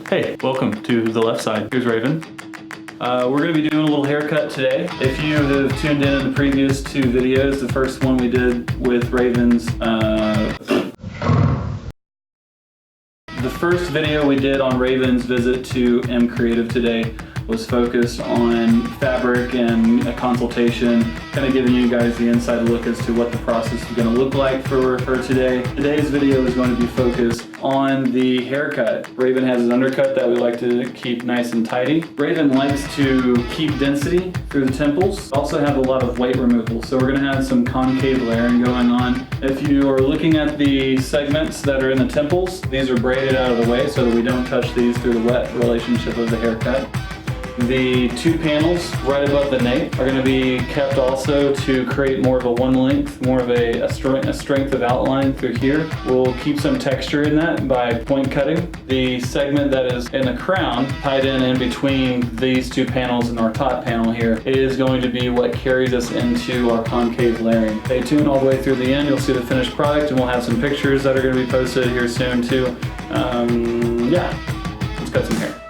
Hey, welcome to the left side. Here's Raven. We're going to be doing a little haircut today. If you have tuned in the previous two videos, the first one we did with Raven's, the first video we did on Raven's visit to M Creative today was focused on fabric and a consultation, kind of giving you guys the inside look as to what the process is going to look like for her today. Today's video is going to be focused on the haircut. Raven has an undercut that we like to keep nice and tidy. Raven likes to keep density through the temples, also have a lot of weight removal, so we're going to have some concave layering going on. If you are looking at the segments that are in the temples, these are braided out of the way so that we don't touch these through the wet relationship of the haircut. The two panels right above the nape are going to be kept also to create more of a one length, more of a strength of outline through here. We'll keep some texture in that by point cutting. The segment that is in the crown, tied in between these two panels and our top panel here, is going to be what carries us into our concave layering. Stay tuned all the way through the end. You'll see the finished product, and we'll have some pictures that are going to be posted here soon too. Yeah, let's cut some hair.